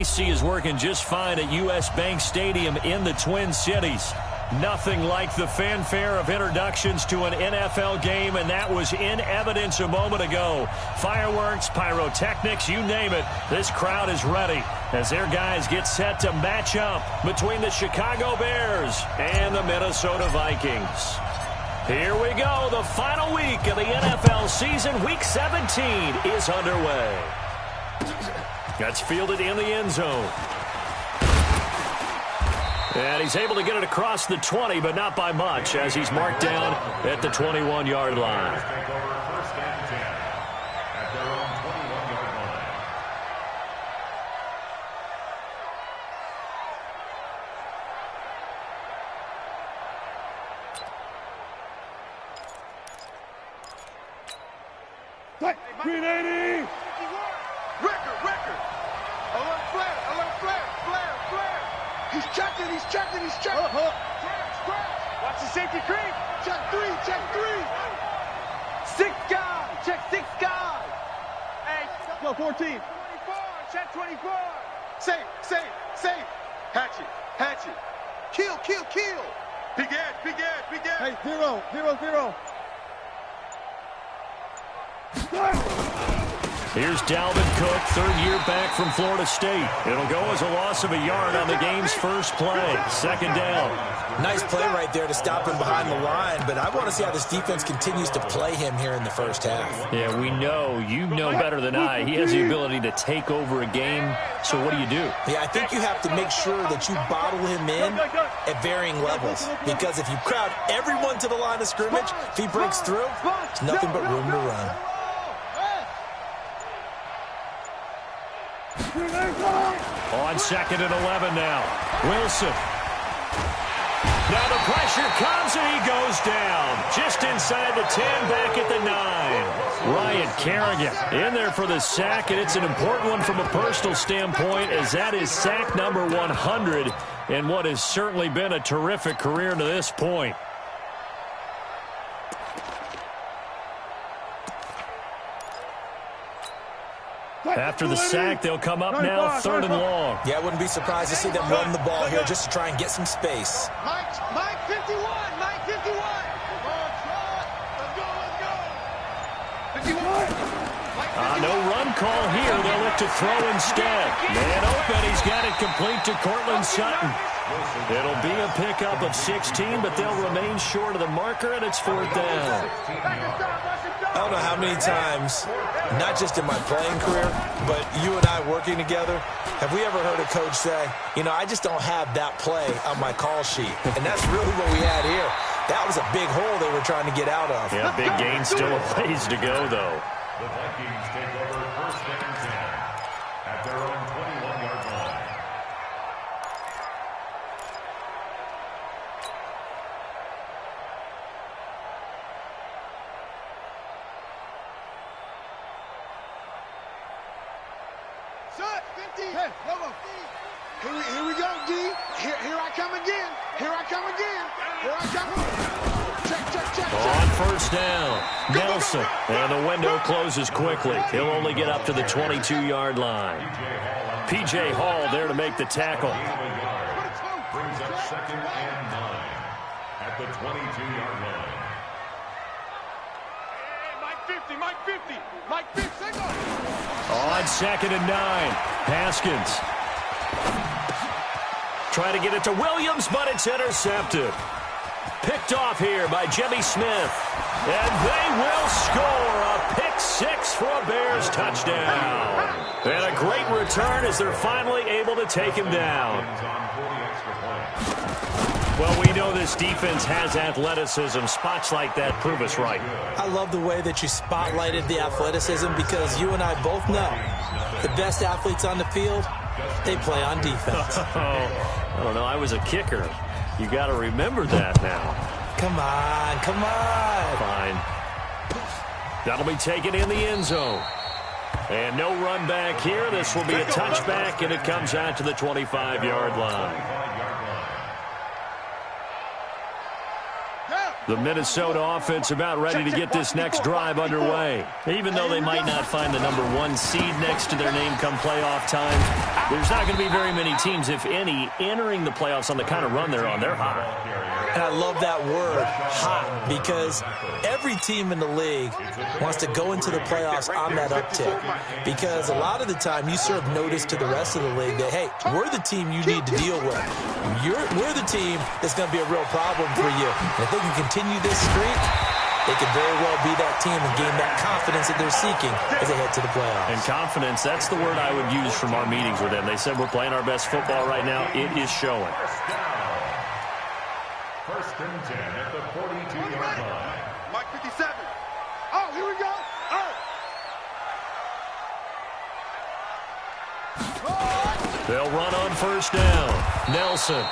AC is working just fine at U.S. Bank Stadium in the Twin Cities. Nothing like the fanfare of introductions to an NFL game, and that was in evidence a moment ago. Fireworks, pyrotechnics, you name it. This crowd is ready as their guys get set to match up between the Chicago Bears and the Minnesota Vikings. Here we go. The final week of the NFL season, Week 17, is underway. That's fielded in the end zone. And he's able to get it across the 20, but not by much, as he's marked down at the 21-yard line. Green 80! Record! Alert flare! He's checking! Watch the safety creep! Check three! Check six guy! Hey, go 14. 24, check 24! Safe! Hatchet! Kill! Big edge! Hey, 0. Here's Dalvin Cook, third year back from Florida State. It'll go as a loss of a yard on the game's first play. Second down. Nice play right there to stop him behind the line, but I want to see how this defense continues to play him here in the first half. Yeah, we know. You know better than I. He has the ability to take over a game. So what do you do? Yeah, I think you have to make sure that you bottle him in at varying levels, because if you crowd everyone to the line of scrimmage, if he breaks through, there's nothing but room to run. On 2nd and 11 now. Wilson. Now the pressure comes and he goes down. Just inside the 10, back at the 9. Ryan Kerrigan in there for the sack, and it's an important one from a personal standpoint, as that is sack number 100 in what has certainly been a terrific career to this point. After the sack, they'll come up now, 3rd and long. Yeah, I wouldn't be surprised to see them run the ball here just to try and get some space. Mike 51! No run call here. They'll look to throw instead. Man open. He's got it complete to Cortland Sutton. It'll be a pickup of 16, but they'll remain short of the marker, and it's 4th down. I don't know how many times, not just in my playing career, but you and I working together, have we ever heard a coach say, I just don't have that play on my call sheet. And that's really what we had here. That was a big hole they were trying to get out of. Yeah, big gain, still a ways to go, though. The Vikings take over 1st and 10 at their own 21-yard line. Shut 50! Hey, here we go, D. Here I come again. Check. On 1st down, Nelson. And the window closes quickly. He'll only get up to the 22-yard line. P.J. Hall there to make the tackle. Brings up 2nd and 9 at the 22-yard line. Mike 50. On 2nd and 9, Haskins. Try to get it to Williams, but it's intercepted. Picked off here by Jimmy Smith. And they will score a pick 6 for a Bears touchdown. And a great return as they're finally able to take him down. Well, we know this defense has athleticism. Spots like that prove us right. I love the way that you spotlighted the athleticism, because you and I both know the best athletes on the field, they play on defense. I don't know. I was a kicker. You got to remember that now. Come on. Fine. That'll be taken in the end zone. And no run back here. This will be a touchback, and it comes out to the 25-yard line. Yeah. The Minnesota offense about ready to get this next drive underway. Even though they might not find the #1 seed next to their name come playoff time, there's not going to be very many teams, if any, entering the playoffs on the kind of run they're on. They're hot. And I love that word, hot, because every team in the league wants to go into the playoffs on that uptick. Because a lot of the time you serve notice to the rest of the league that, hey, we're the team you need to deal with. We're the team that's going to be a real problem for you. And if they can continue this streak, they could very well be that team and gain that confidence that they're seeking as they head to the playoffs. And confidence, that's the word I would use from our meetings with them. They said we're playing our best football right now. It is showing. First and 10 at the 42-yard line. Mike 57. Oh, here we go. Oh. They'll run on first down. Nelson.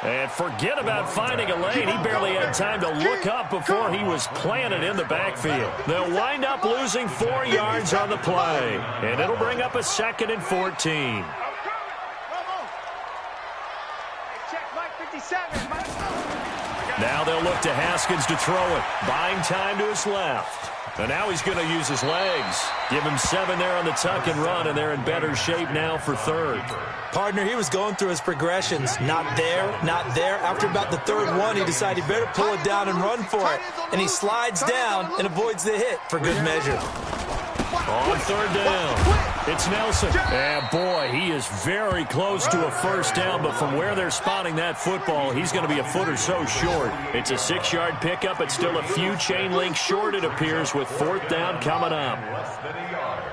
And forget about finding a lane. He barely had time to look up before he was planted in the backfield. They'll wind up losing 4 yards on the play. And it'll bring up a 2nd and 14. Now they'll look to Haskins to throw it. Buying time to his left. And now he's going to use his legs. Give him 7 there on the tuck and run, and they're in better shape now for 3rd. Partner, he was going through his progressions. Not there, not there. After about the 3rd one, he decided he better pull it down and run for it. And he slides down and avoids the hit for good measure. On 3rd down, it's Nelson. And boy, he is very close to a first down, but from where they're spotting that football, he's going to be a foot or so short. It's a 6-yard pickup. It's still a few chain links short, it appears, with 4th down coming up. Less than a yard.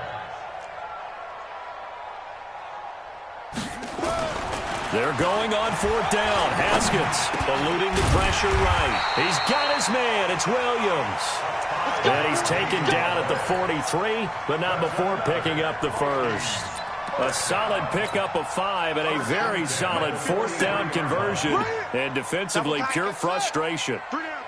They're going on 4th down. Haskins eluding the pressure right. He's got his man. It's Williams. And he's taken down at the 43, but not before picking up the first. A solid pickup of 5 and a very solid 4th down conversion. And defensively, pure frustration. 3 down.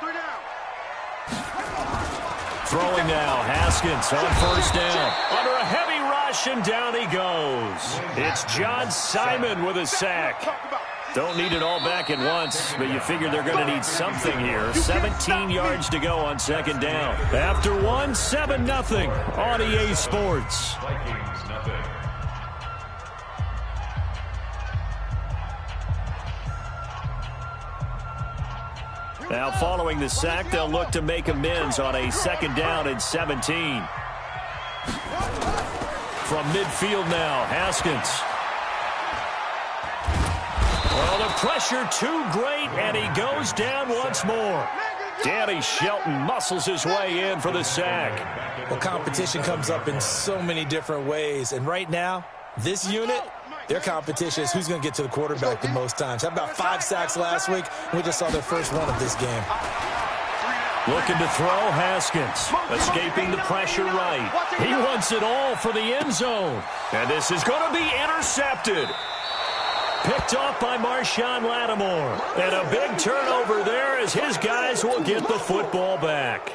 Throwing now, Haskins on first down. Under a heavy rush, and down he goes. It's John Simon with a sack. Don't need it all back at once, but you figure they're going to need something here. 17 yards to go on 2nd down. After 1, 7-0 on EA Sports. Vikings, nothing. Now following the sack, they'll look to make amends on a 2nd down and 17. From midfield now, Haskins. Well, the pressure too great, and he goes down once more. Danny Shelton muscles his way in for the sack. Well, competition comes up in so many different ways, and right now, this unit, their competition is who's going to get to the quarterback the most times. How about 5 sacks last week? We just saw their first one of this game. Looking to throw, Haskins. Escaping the pressure right. He wants it all for the end zone. And this is going to be intercepted. Picked off by Marshawn Lattimore. And a big turnover there as his guys will get the football back.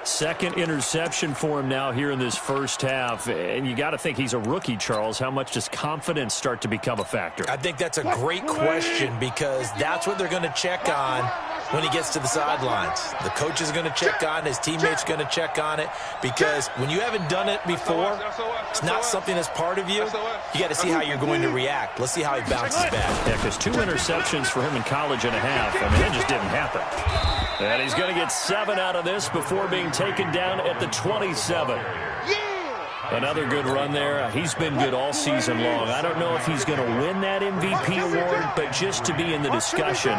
2nd interception for him now here in this first half. And you got to think he's a rookie, Charles. How much does confidence start to become a factor? I think that's a great question because that's what they're going to check on when he gets to the sidelines. The coach is going to check on it. His teammates are going to check on it because when you haven't done it before, it's not something that's part of you. You got to see how you're going to react. Let's see how he bounces back. Yeah, because 2 interceptions for him in college and a half. I mean, that just didn't happen. And he's going to get 7 out of this before being taken down at the 27. Another good run there. He's been good all season long. I don't know if he's going to win that MVP award, but just to be in the discussion,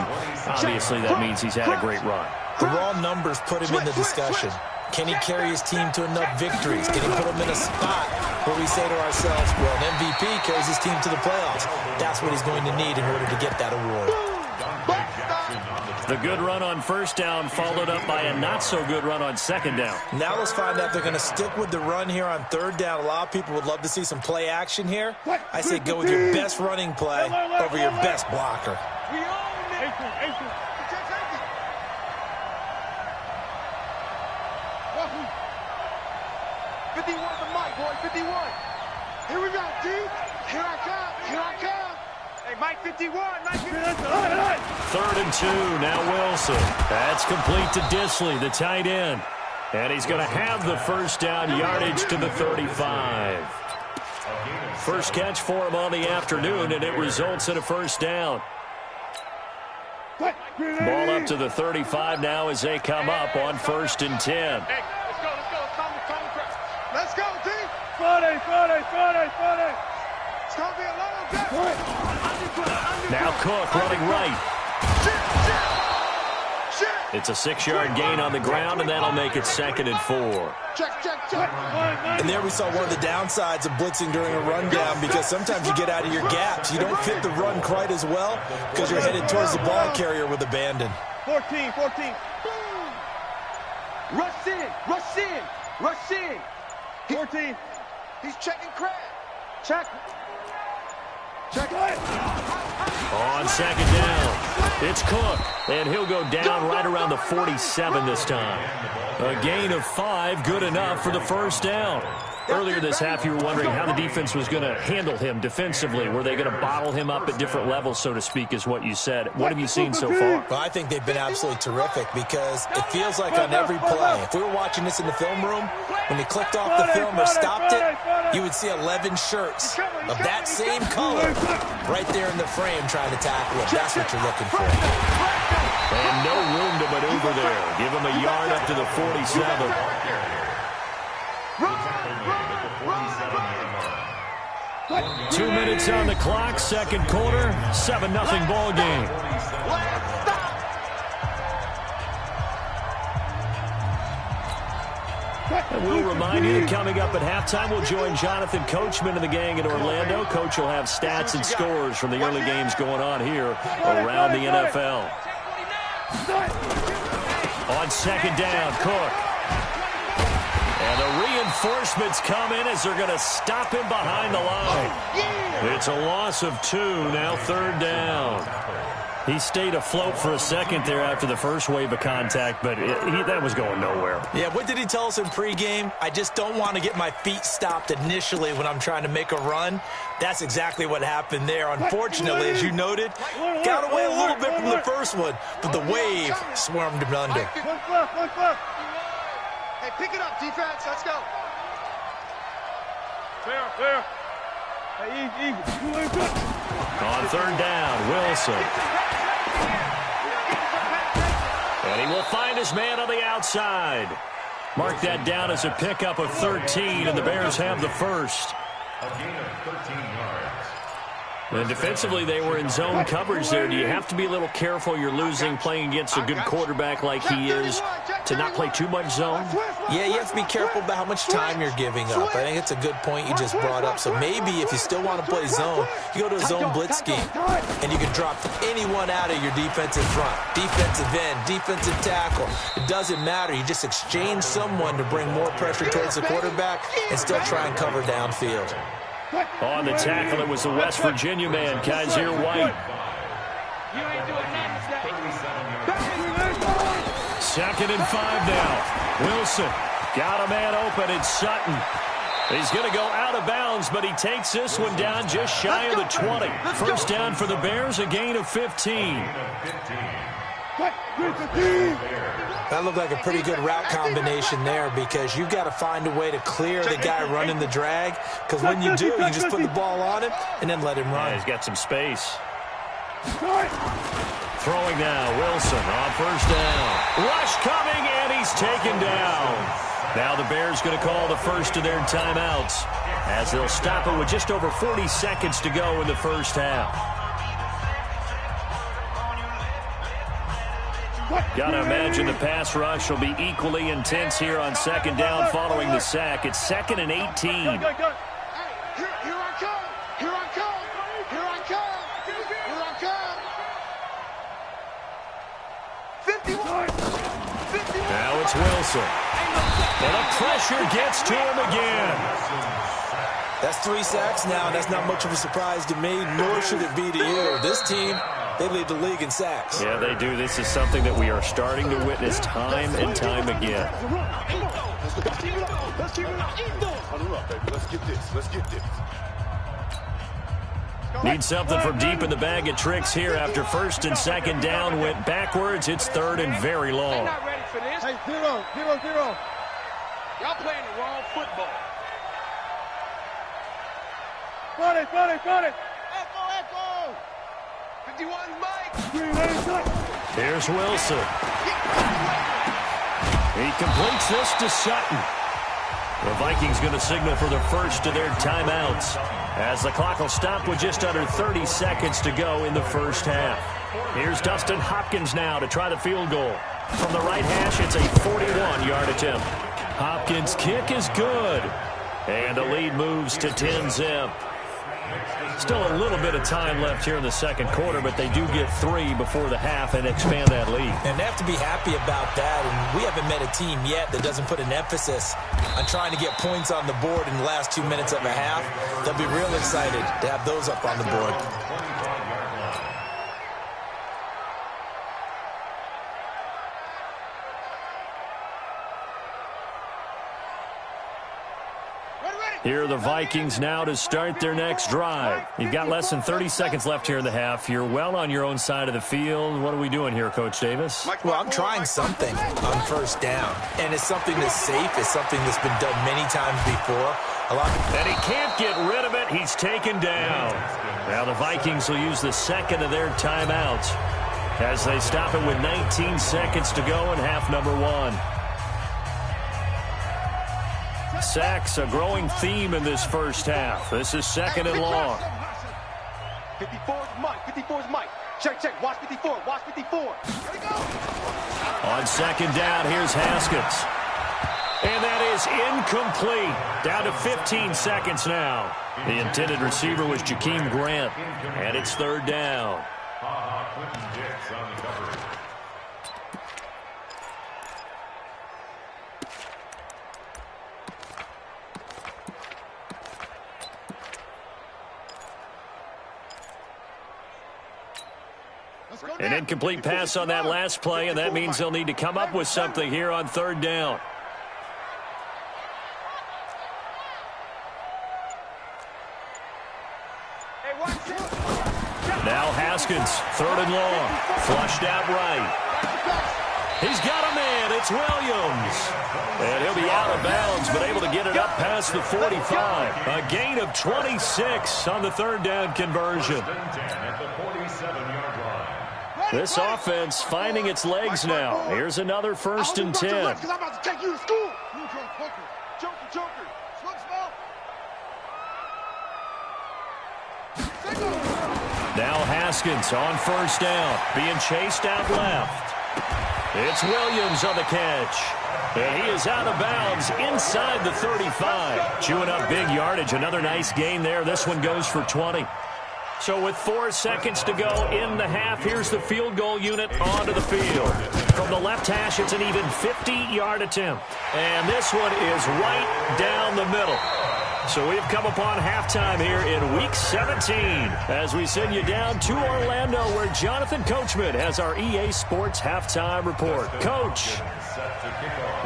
obviously that means he's had a great run. The raw numbers put him in the discussion. Can he carry his team to enough victories? Can he put them in a spot where we say to ourselves, well, an MVP carries his team to the playoffs. That's what he's going to need in order to get that award. The good run on first down followed up by a not-so-good run on 2nd down. Now let's find out if they're going to stick with the run here on 3rd down. A lot of people would love to see some play action here. I say go with your best running play over your best blocker. Here we go, D. Here I come. Mike 51. Mike 51. 3rd and 2. Now Wilson. That's complete to Dissly, the tight end. And he's going to have the first down, yardage to the 35. First catch for him on the afternoon, and it results in a first down. Ball up to the 35 now as they come up on 1st and 10. Hey, let's go, D. 40. It's going to be a long day. Now Cook running right. Shit. It's a 6-yard gain on the ground, and that'll make it 2nd and 4. Check. And there we saw one of the downsides of blitzing during a rundown, because sometimes you get out of your gaps. You don't fit the run quite as well because you're headed towards the ball carrier with abandon. 14. Rush in. 14. He's checking Crab. Check. On 2nd down, it's Cook, and he'll go down right around the 47 this time. A gain of 5, good enough for the first down. Earlier this half, you were wondering how the defense was going to handle him defensively. Were they going to bottle him up at different levels, so to speak, is what you said. What have you seen so far? Well, I think they've been absolutely terrific, because it feels like on every play, if we were watching this in the film room, when he clicked off the film or stopped it, you would see 11 shirts of that same color right there in the frame trying to tackle him. That's what you're looking for. And no room to maneuver there. Give him a yard up to the 47. 2 minutes on the clock, 2nd quarter, 7-0 ball game. And we'll remind you that coming up at halftime, we'll join Jonathan Coachman and the gang in Orlando. Coach will have stats and scores from the early games going on here around the NFL. On 2nd down, Cook. And the reinforcements come in as they're going to stop him behind the line. It's a loss of 2, now 3rd down. He stayed afloat for a second there after the first wave of contact, but that was going nowhere. Yeah, what did he tell us in pregame? I just don't want to get my feet stopped initially when I'm trying to make a run. That's exactly what happened there. Unfortunately, as you noted, got away a little bit from the first one, but the wave swarmed him under. Hey, pick it up, defense. Let's go. Fair. Hey, easy. On 3rd down, Wilson. And he will find his man on the outside. Mark that down as a pickup of 13, and the Bears have the first. A gain of 13 yards. And defensively, they were in zone coverage there. Do you have to be a little careful? You're losing playing against a good quarterback like he is to not play too much zone? Yeah, you have to be careful about how much time you're giving up. I think it's a good point you just brought up. So maybe if you still want to play zone, you go to a zone blitz scheme, and you can drop anyone out of your defensive front, defensive end, defensive tackle. It doesn't matter. You just exchange someone to bring more pressure towards the quarterback and still try and cover downfield. On the tackle, it was the West Virginia man, Kaiser White. 2nd and 5 now. Wilson got a man open. It's Sutton. He's going to go out of bounds, but he takes this one down just shy of the 20. First down for the Bears, a gain of 15. That looked like a pretty good route combination there, because you got to find a way to clear the guy running the drag, because when you do, you just put the ball on him and then let him run. Yeah, he's got some space. Throwing now, Wilson on 1st down. Rush coming, and he's taken down. Now the Bears going to call the first of their timeouts as they'll stop it with just over 40 seconds to go in the first half. Got to imagine the pass rush will be equally intense here on 2nd down following the sack. It's 2nd and 18. Here I come. Here I come. Here I come. Here I come. 51. 51. Now it's Wilson. And the pressure gets to him again. That's 3 sacks now, and that's not much of a surprise to me, nor should it be to you. This team, they lead the league in sacks. Yeah, they do. This is something that we are starting to witness time and time again. Let's keep it up, baby. Let's get this. Need something from deep in the bag of tricks here after first and second down went backwards. It's third and very long. Not ready for this. Hey, 0, 0, 0. Y'all playing the wrong football. Got it. Echo. 51 Mike. Here's Wilson. He completes this to Sutton. The Vikings going to signal for the first of their timeouts as the clock will stop with just under 30 seconds to go in the first half. Here's Dustin Hopkins now to try the field goal. From the right hash, it's a 41-yard attempt. Hopkins' kick is good. And the lead moves to 10-zip. Still a little bit of time left here in the second quarter, but they do get 3 before the half and expand that lead. And they have to be happy about that. And we haven't met a team yet that doesn't put an emphasis on trying to get points on the board in the last 2 minutes of a half. They'll be real excited to have those up on the board. Here are the Vikings now to start their next drive. You've got less than 30 seconds left here in the half. You're well on your own side of the field. What are we doing here, Coach Davis? Well, I'm trying something on first down. And it's something that's safe. It's something that's been done many times before. And he can't get rid of it. He's taken down. Now the Vikings will use the second of their timeouts as they stop it with 19 seconds to go in half number 1. Sacks, a growing theme in this first half. This is second and long. 54's Mike. 54's Mike. Check. Watch 54. Watch 54. Here we go. On second down, here's Haskins. And that is incomplete. Down to 15 seconds now. The intended receiver was Jakeem Grant. And it's third down. An incomplete pass on that last play, and that means they'll need to come up with something here on third down. Now Haskins, third and long, flushed out right. He's got a man, it's Williams. And he'll be out of bounds, but able to get it up past the 45. A gain of 26 on the third down conversion. This offense finding its legs now. Here's another first and 10. I'm about to take you to school. Joker. Now Haskins on first down, being chased out left. It's Williams on the catch. And he is out of bounds inside the 35. Chewing up big yardage. Another nice gain there. This one goes for 20. So with 4 seconds to go in the half, here's the field goal unit onto the field. From the left hash, it's an even 50-yard attempt. And this one is right down the middle. So we've come upon halftime here in Week 17 as we send you down to Orlando where Jonathan Coachman has our EA Sports Halftime Report. Coach,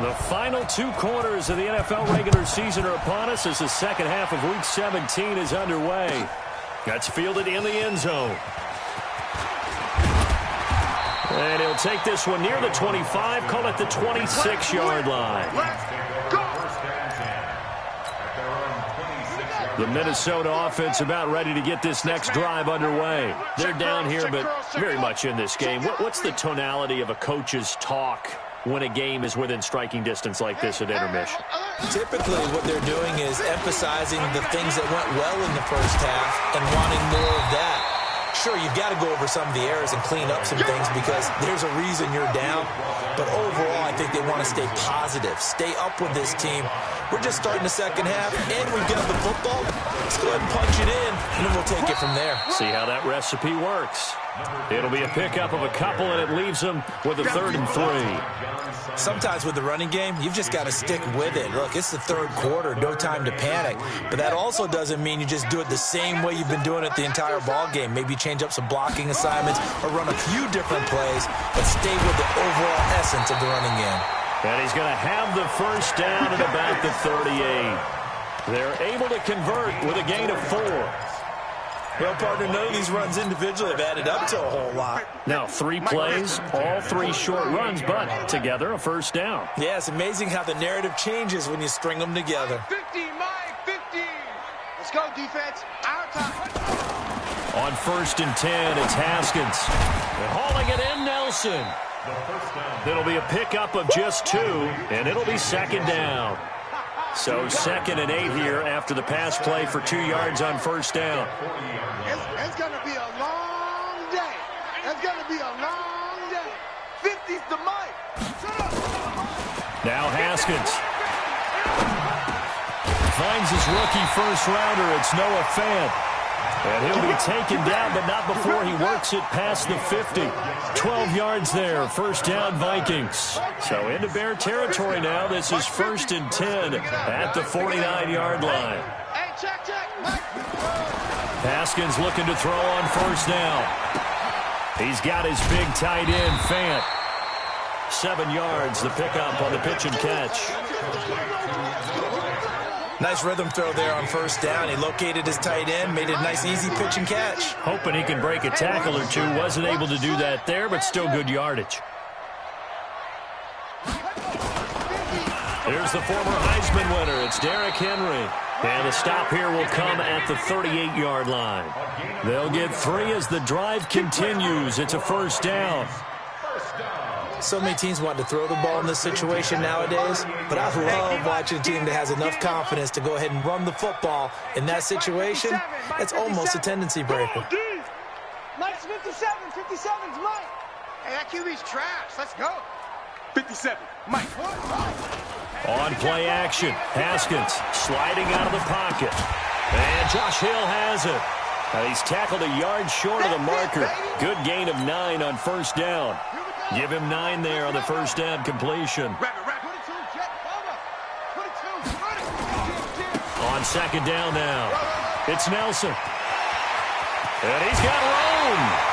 the final 2 quarters of the NFL regular season are upon us as the second half of Week 17 is underway. That's fielded in the end zone. And he'll take this one near the 25, call it the 26-yard line. The Minnesota offense about ready to get this next drive underway. They're down here, but very much in this game. What's the tonality of a coach's talk when a game is within striking distance like this at intermission? Typically, what they're doing is emphasizing the things that went well in the first half and wanting more of that. Sure, you've got to go over some of the errors and clean up some things because there's a reason you're down. But overall, I think they want to stay positive, stay up with this team. We're just starting the second half, and we've got the football. Let's go ahead and punch it in, and then we'll take it from there. See how that recipe works. It'll be a pickup of a couple, and it leaves them with a 3rd and 3. Sometimes with the running game, you've just got to stick with it. Look, it's the third quarter, no time to panic. But that also doesn't mean you just do it the same way you've been doing it the entire ball game. Maybe change up some blocking assignments or run a few different plays, but stay with the overall essence of the running game. And he's going to have the first down at about the 38. They're able to convert with a gain of 4. Well, partner, none of these runs individually have added up to a whole lot. Now, 3 plays, all 3 short runs, but together a first down. Yeah, it's amazing how the narrative changes when you string them together. 50, Mike, 50. Let's go, defense. Our time. On 1st and 10, it's Haskins. And hauling it in, Nelson. It'll be a pickup of just 2, and it'll be 2nd down. So 2nd and 8 here after the pass play for 2 yards on 1st down. It's going to be a long day. It's going to be a long day. 50's the Mike. Now Haskins finds his rookie first-rounder. It's Noah Fant. And he'll be taken down, but not before he works it past the 50. 12 yards there, 1st down Vikings. So into Bear territory now. This is 1st and 10 at the 49-yard line. Hey, check. Haskins looking to throw on 1st down. He's got his big tight end, Fant. 7 yards, the pickup on the pitch and catch. Nice rhythm throw there on 1st down. He located his tight end, made it a nice, easy pitch and catch. Hoping he can break a tackle or 2. Wasn't able to do that there, but still good yardage. Here's the former Heisman winner. It's Derrick Henry. And the stop here will come at the 38-yard line. They'll get 3 as the drive continues. It's a 1st down. So many teams want to throw the ball in this situation nowadays, but I love watching a team that has enough confidence to go ahead and run the football. In that situation, it's almost a tendency breaker. Mike's 57. 57's Mike. Hey, that QB's trash. Let's go. 57, Mike. On play action, Haskins sliding out of the pocket. And Josh Hill has it. He's tackled a yard short of the marker. Good gain of 9 on 1st down. Give him 9 there on the 1st down completion. On 2nd down now, it's Nelson. And he's got room.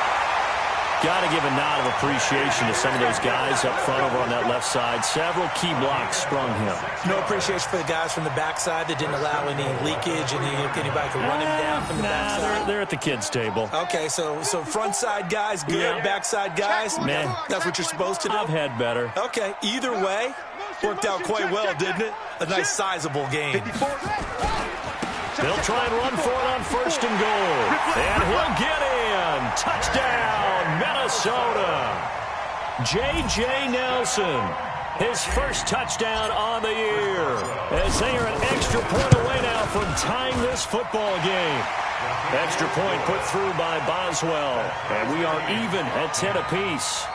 Got to give a nod of appreciation to some of those guys up front over on that left side. Several key blocks sprung him. No appreciation for the guys from the backside that didn't allow any leakage and anybody could run him down from the backside. They're at the kids' table. Okay, so front side guys, good. Yeah. Backside guys, Man, that's what you're supposed to do. I've had better. Okay, either way, worked out quite well, didn't it? A nice sizable game. They'll try and run for it on 1st and goal. And he'll get in. Touchdown, Minnesota. J.J. Nelson, his first touchdown on the year. As they are an extra point away now from tying this football game. Extra point put through by Boswell. And we are even at 10 apiece.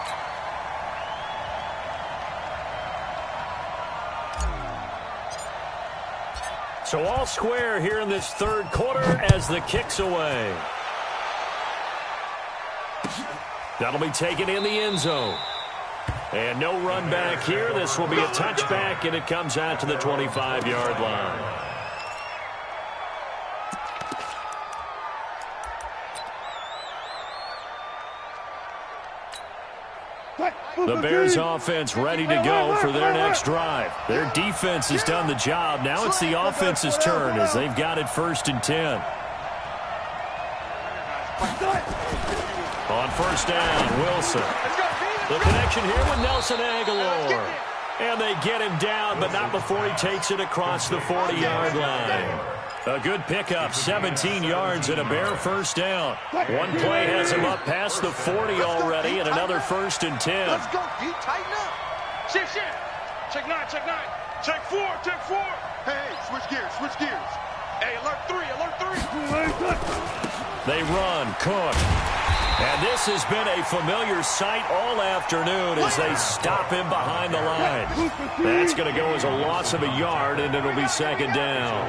So all square here in this 3rd quarter as the kick's away. That'll be taken in the end zone. And no run back here. This will be a touchback, and it comes out to the 25-yard line. The Bears offense ready to go for their next drive. Their defense has done the job. Now it's the offense's turn as they've got it 1st and 10. On 1st down, Wilson. The connection here with Nelson Aguilar. And they get him down, but not before he takes it across the 40-yard line. A good pickup, 17 yards and a Bear 1st down. One play has him up past the 40 already and another 1st and 10. Let's go, D. Tighten up. Shift. Check 9. Check 4. Hey, switch gears. Hey, alert 3. They run, Cook. And this has been a familiar sight all afternoon as they stop him behind the line. That's going to go as a loss of a yard, and it'll be 2nd down.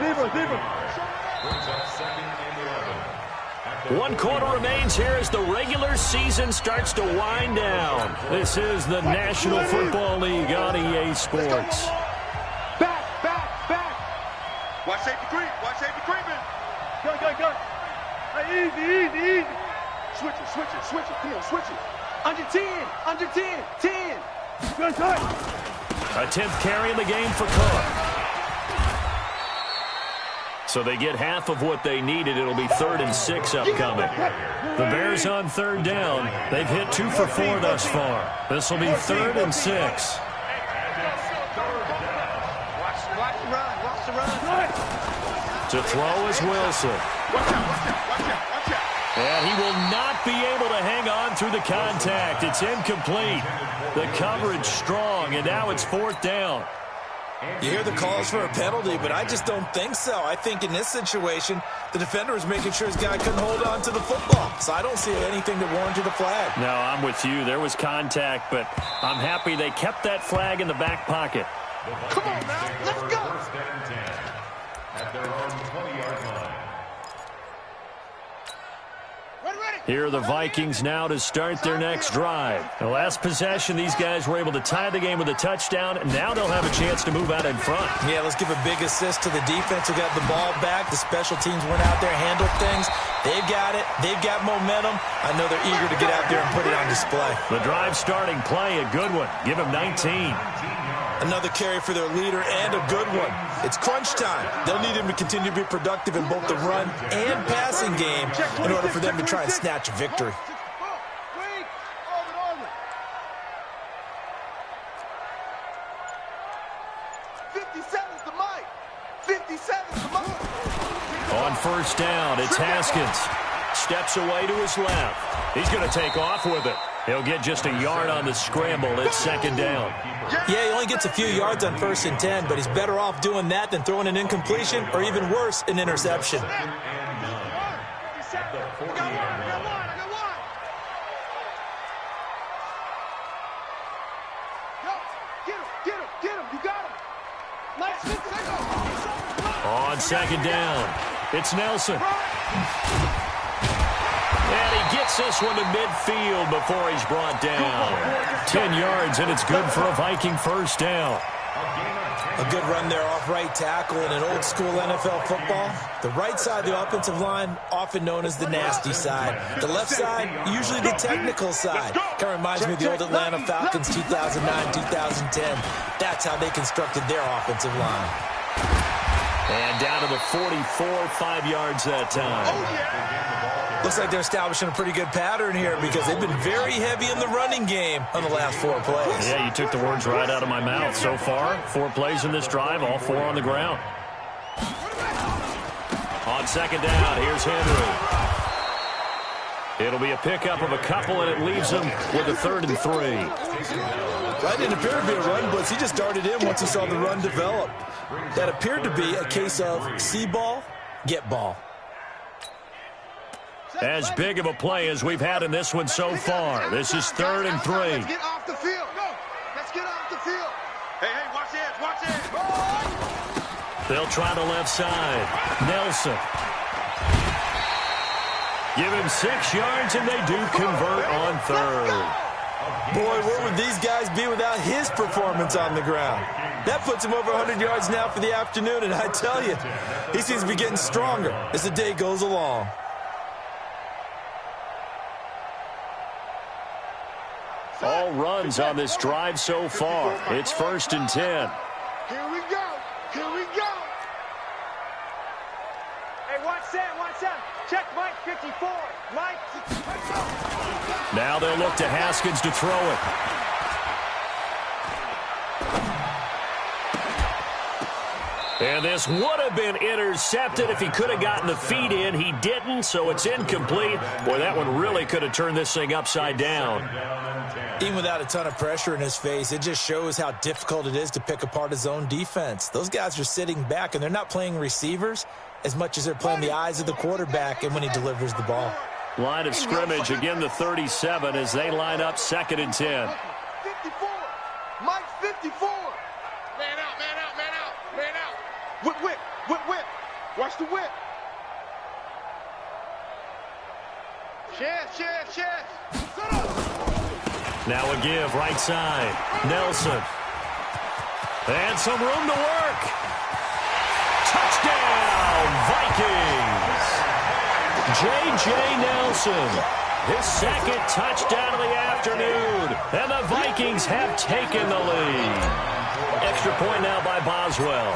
1 quarter remains here as the regular season starts to wind down. This is the National Football League on EA Sports. Back. Watch safety creeping. Go. Hey, easy. Switch it. Come on, switch it. Under 10. 10. A 10th carry in the game for Cook. So they get half of what they needed. It'll be 3rd and 6 upcoming. The Bears on 3rd down. They've hit 2 for 4 thus far. This will be 3rd and 6. To throw is Wilson. And he will not be able to hang on through the contact. It's incomplete. The coverage strong, and now it's 4th down. You hear the calls for a penalty, but I just don't think so. I think in this situation, the defender was making sure his guy couldn't hold on to the football. So I don't see anything that warranted a flag. No, I'm with you. There was contact, but I'm happy they kept that flag in the back pocket. Come on now, let's go. At their own 20-yard line. Here are the Vikings now to start their next drive. The last possession, these guys were able to tie the game with a touchdown, and now they'll have a chance to move out in front. Yeah, let's give a big assist to the defense who got the ball back. The special teams went out there, handled things. They've got it. They've got momentum. I know they're eager to get out there and put it on display. The drive starting play, a good one. Give him 19. Another carry for their leader and a good one. It's crunch time. They'll need him to continue to be productive in both the run and passing game in order for them to try and snatch a victory. On 1st down, it's Haskins. Steps away to his left. He's going to take off with it. He'll get just a yard on the scramble. It's 2nd down. Yeah, he only gets a few yards on 1st and 10, but he's better off doing that than throwing an incompletion or even worse, an interception. On 2nd down, it's Nelson. And he gets this one to midfield before he's brought down. 10 yards, and it's good for a Viking 1st down. A good run there off right tackle in an old-school NFL football. The right side of the offensive line, often known as the nasty side. The left side, usually the technical side. Kind of reminds me of the old Atlanta Falcons 2009-2010. That's how they constructed their offensive line. And down to the 44, 5 yards that time. Looks like they're establishing a pretty good pattern here because they've been very heavy in the running game on the last 4 plays. Yeah, you took the words right out of my mouth. So far, 4 plays in this drive, all 4 on the ground. On 2nd down, here's Henry. It'll be a pickup of a couple, and it leaves him with a 3rd and 3. That didn't appear to be a run blitz. He just darted in once he saw the run develop. That appeared to be a case of see ball, get ball. As big of a play as we've had in this one so far. This is 3rd and 3. Let's get off the field. Go. Let's get off the field. Hey, watch this, watch this. They'll try the left side. Nelson. Give him 6 yards, and they do convert on 3rd. Boy, where would these guys be without his performance on the ground? That puts him over 100 yards now for the afternoon, and I tell you, he seems to be getting stronger as the day goes along. All runs on this drive so far. It's 1st and 10. Here we go. Here we go. Hey, watch that, watch that. Check Mike 54. Mike. Now they'll look to Haskins to throw it. And this would have been intercepted if he could have gotten the feet in. He didn't, so it's incomplete. Boy, that one really could have turned this thing upside down. Even without a ton of pressure in his face, it just shows how difficult it is to pick apart his own defense. Those guys are sitting back, and they're not playing receivers as much as they're playing the eyes of the quarterback and when he delivers the ball. Line of scrimmage, again the 37 as they line up 2nd and 10. 54. Mike 54. Man out, man out, man out, man out. Whip, whip, whip, whip. Watch the whip. Chest. Now a give, right side. Nelson. And some room to work. Touchdown, Vikings. J.J. Nelson. His 2nd touchdown of the afternoon. And the Vikings have taken the lead. Extra point now by Boswell.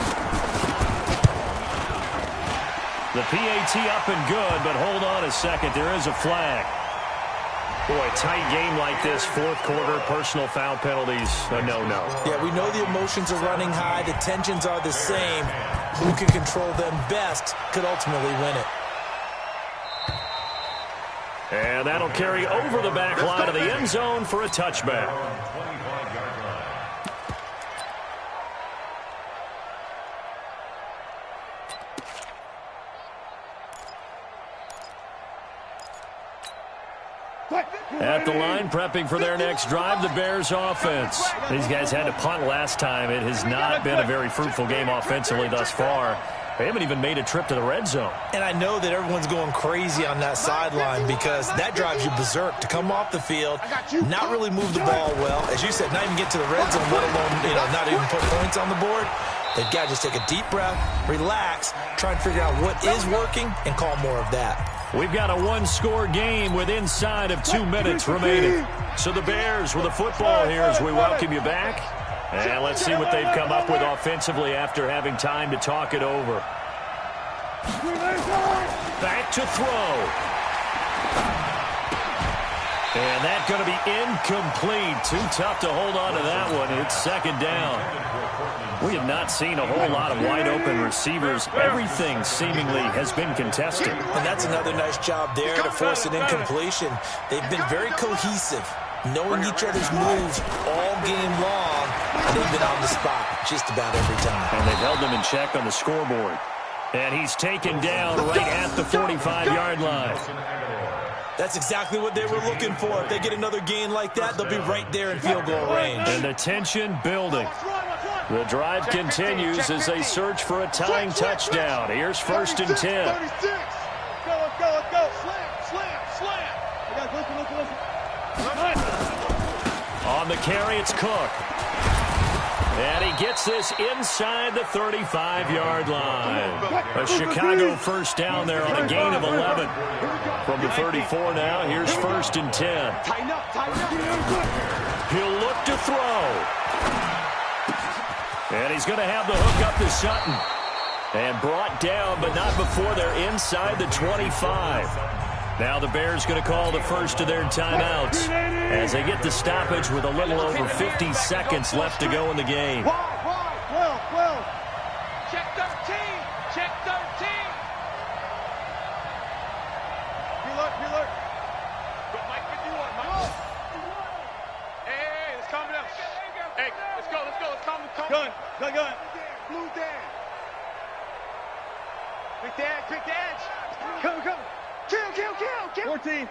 The PAT up and good, but hold on a second. There is a flag. Boy, tight game like this, fourth quarter, personal foul penalties, a no-no. Yeah, we know the emotions are running high. The tensions are the same. Who can control them best could ultimately win it. And that'll carry over the back line of the end zone for a touchback. At the line, prepping for their next drive, the Bears offense. These guys had to punt last time. It has not been a very fruitful game offensively thus far. They haven't even made a trip to the red zone. And I know that everyone's going crazy on that sideline because that drives you berserk to come off the field, not really move the ball well. As you said, not even get to the red zone, let alone, not even put points on the board. They've got to just take a deep breath, relax, try and figure out what is working, and call more of that. We've got a one-score game with inside of 2 minutes remaining. So the Bears with the football here as we welcome you back. And let's see what they've come up with offensively after having time to talk it over. Back to throw. And that's going to be incomplete. Too tough to hold on to that one. It's second down. We have not seen a whole lot of wide-open receivers. Everything seemingly has been contested. And that's another nice job there to force an incompletion. They've been very cohesive, knowing each other's moves all game long, and they've been on the spot just about every time. And they've held them in check on the scoreboard. And he's taken down right at the 45-yard line. That's exactly what they were looking for. If they get another gain like that, they'll be right there in field goal range. And the tension building. The drive continues as they search for a tying touchdown. Here's 1st and 10. 36. Let's go. Slam. Listen. On the carry, it's Cook. And he gets this inside the 35-yard line. A Chicago first down there on a gain of 11. From the 34 now, here's 1st and 10. Tighten up. He'll look to throw. And he's going to have the hook up to Sutton. And brought down, but not before they're inside the 25. Now the Bears going to call the first of their timeouts as they get the stoppage with a little over 50 seconds left to go in the game. Well. Check 13. Reload. Go, Mike 51, Mike. Hey, let's calm down. Hey, let's go. Let's calm down. Gun. Blue Dan. Quick dash. Come. Kill. 14.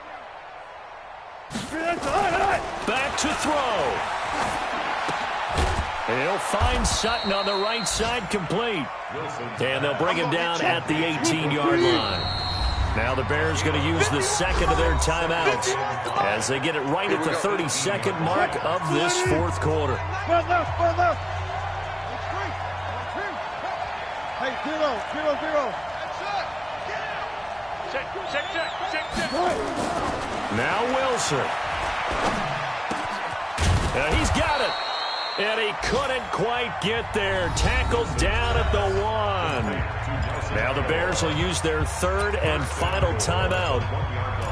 Back to throw. He'll find Sutton on the right side, complete. And they'll bring him down at the 18-yard line. Now the Bears going to use the second of their timeouts as they get it right at the 32nd mark of this fourth quarter. Spread left. Hey, 0. Check. Now Wilson. He's got it. And he couldn't quite get there. Tackled down at the 1. Now the Bears will use their third and final timeout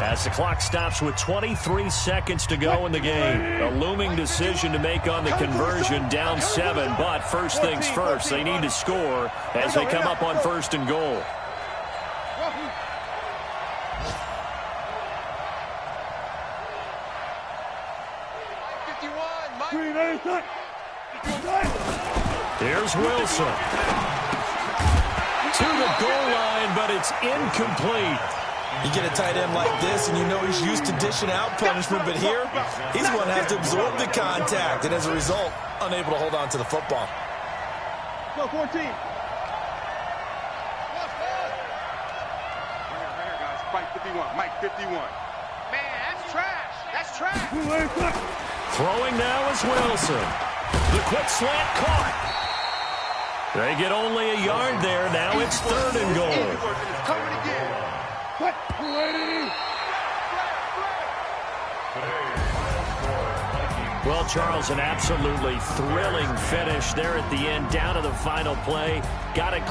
as the clock stops with 23 seconds to go in the game. A looming decision to make on the conversion, down 7. But first things first, they need to score as they come up on 1st and goal. Here's Wilson. To the goal line, but it's incomplete. You get a tight end like this, and you know he's used to dishing out punishment, but here, he's going to have to absorb the contact, and as a result, unable to hold on to the football. Go, 14. Mike 51. Man, that's trash. Throwing now is Wilson. The quick slant caught. They get only a yard there. Now it's 3rd and goal. Well, Charles, an absolutely thrilling finish there at the end, down to the final play. Got it.